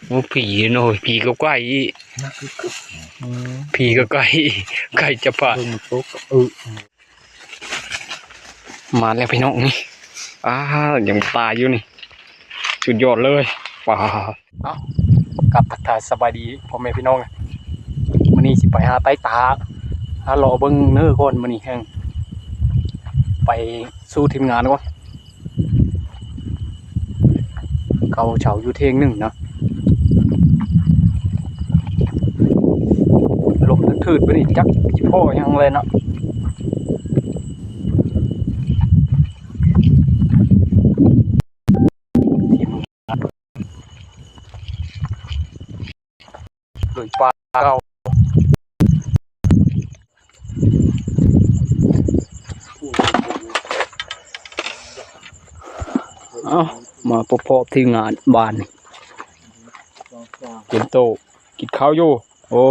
โอ้ผีหน่อยผีก็ใกล้ผีก็ใกล้ใกล้จะผ่านมาแล้วพี่น้องนี่ยังตายอยู่นี่สุดยอดเลยว้าวกับทักทายสบายดีพ่อแม่พี่น้องมื้อนี้สิไปหาไต้ตารอเบิ่งเนื้อก่อนมื้อนี้แห้งไปสู้ทีมงานก่อนเขาเฉาอยู่เที่ยงหนึ่งนะลมทืดๆไปนี่จักกี่พ่อยังเลยเนาะเลยปลาเรามาพบที่งานบ้านเต็มโตกินข้าวอยู่โอ้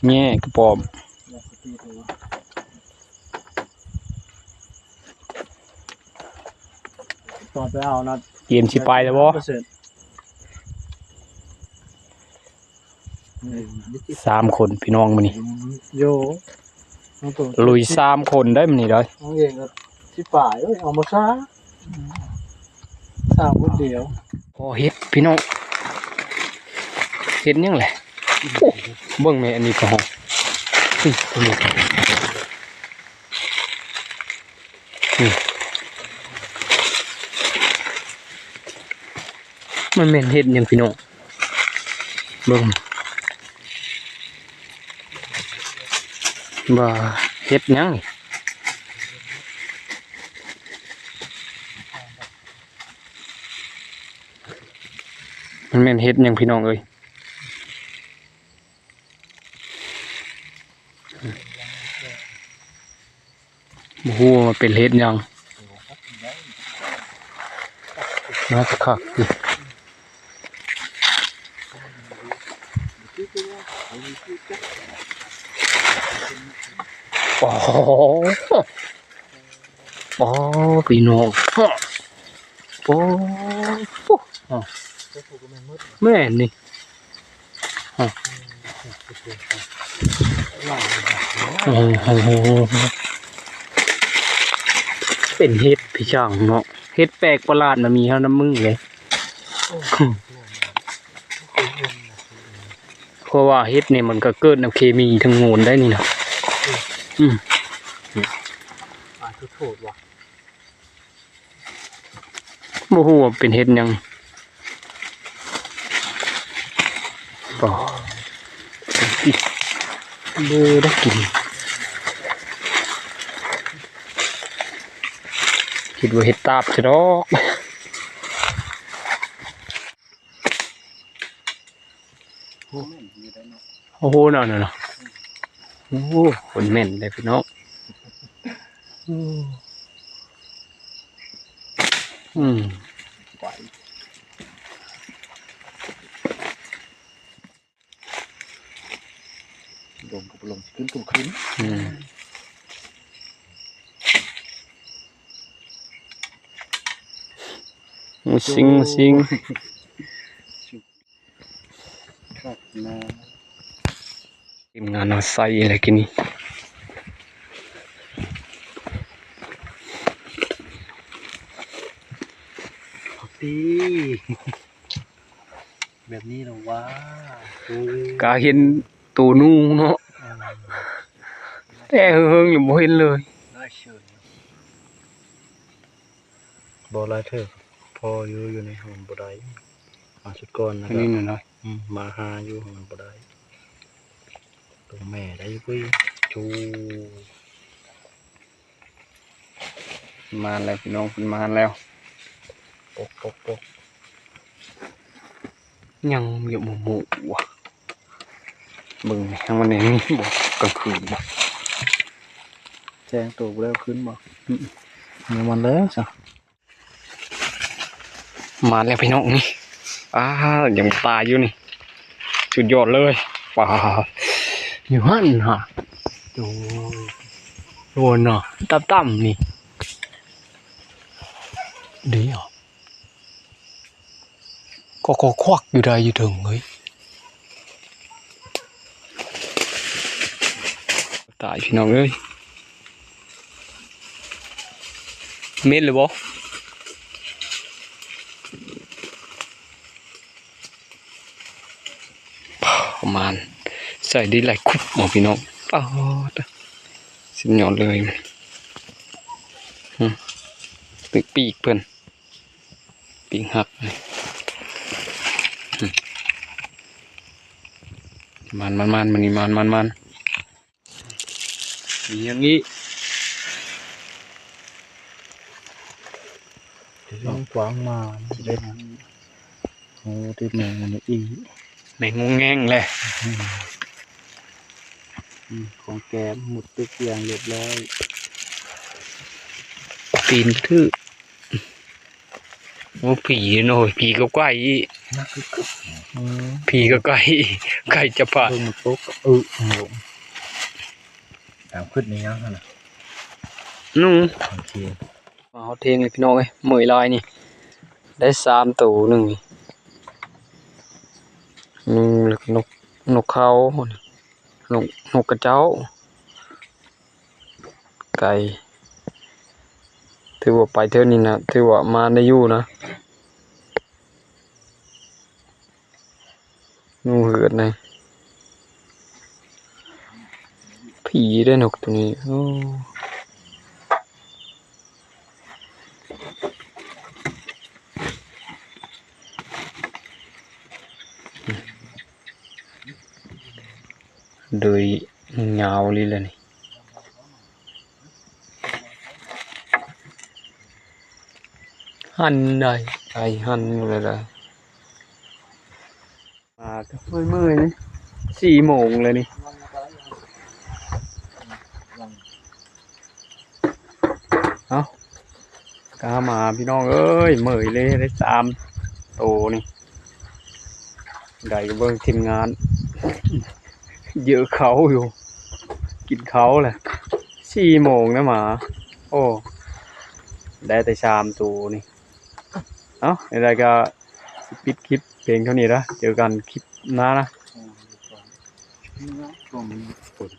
แง่กระป๋อมตอนไปเอานะเย็นสิไปแล้วบ่3 คนพี่น้องมื้อนี้โยลุย3 คนได้มื้อนี้เลยน้องเองก็ที่ป่ายเอามาซ่า3 คนเดียวพอเฮ็ดพี่น้องเฮ็ดยังแหละเบิ่งแม่อันนี้ก็ฮอตัวนี้มันแม่นเฮ็ดยังพี่น้องเบิ่งบ่เฮ็ดยังมันแม่นเฮ็ดยังพี่น้องเอ้ยบ่ฮู้ว่าเป็นเฮ็ดยังน่าจะคักดิโอ้พี่น้องโอ้แม่นี่เป็นเฮ็ดพี่ช่างเนาะเฮ็ดแปลกประหลาดมันมีเท่าน้ำมึงเลยเพราะว่าเฮ็ดเนี่ยมันก็เกิดน้ำเคมีทั้งโงนได้นี่นะโทษว่ะบ่ฮู้ว่าเป็นเฮ็ดยังบ่ได้กินคิดว่าเฮ็ดตาบซะดอกโอ้โหนั่นน่ะโอ้คนแม่นเลยพี่น้องลงกับลงขึ้นกับขึ้นซิงครับนะทีมงานเอาใส่อะไรกินนี่ตีแบบนี้หรอวะกาเห็นตัวนู่เนาะแต่เฮิงอยู่บ่เห็นเลยบ่ไรเถอะพออยู่ในห้องบ่ได้มาชุดก่อนนะนี่หน่อยมาหาอยู่ห้องบ่ได้ตัวแม่ได้กุ้ยชูมาแล้วพี่น้องมาแล้วปกยังอยู่หมู่ว่ะบึงทางวันนี้บ่กลางคืนบ่แจ้งตัวแล้วขึ้นบ่มีมันแล้วจ้ะมาแล้วพี่น้องนี่ยังตายอยู่นี่สุดยอดเลยว้าวอยู่หั่นฮะโดนเนาะต่ำนี่ดีเหรอ ก็ควักอยู่ได้อยู่ถึงเฮ้ยตายพี่น้องเอ้ยเม็ดเลยบ่ประมาณใส่ได้หลายคุบหมอพี่น้องอ้าวสิ้นยอดเลยตึกปีกเพื่อนปีกหักมันนี่มันอย่างนี้ ลองกวางมาเด็ดโอ้ติดแมงมันอี แม่งงแงงเลย ของแกหมดตึกอย่างเรียบร้อย ปีนทื่อโอ้ผีหน่อยผีก็ใกล้ นักก็ ผีก็ใกล้ใกล้จะผ่าน เพิ่งมันตกตามขึ้นนี้ยังนะ นู่ โอเค มาเอาเทงเลยพี่น้องเอ้ยเหมยลายนี่ได้3 ตัวหนึ่งแล้วก็นกเขานกกระเจ้าไก่ถือว่าไปเท่านี้นะถือว่ามาได้อยู่นะงูเหือดเลยผีได้นกตัวนี้โอ้โดยเงาเลยนี่หันได้ไก่หันอะไรได้มาก็เมื่อยนี่4 โมงเลยนี่เอากามาพี่น้องเอ้ยเมื่อยเลยได้3 ตัวนี่ได้ก็เบิ่งทีมงานเยอะเขาอยู่กินเขาแหละ4 โมงนะหมาโอ้ได้แต่3 ตัวนี่เอาอะไรก็ปิดคลิปเพลงเท่านี้ละเจอกันคลิปหน้านะ ช่วงนี้ฝน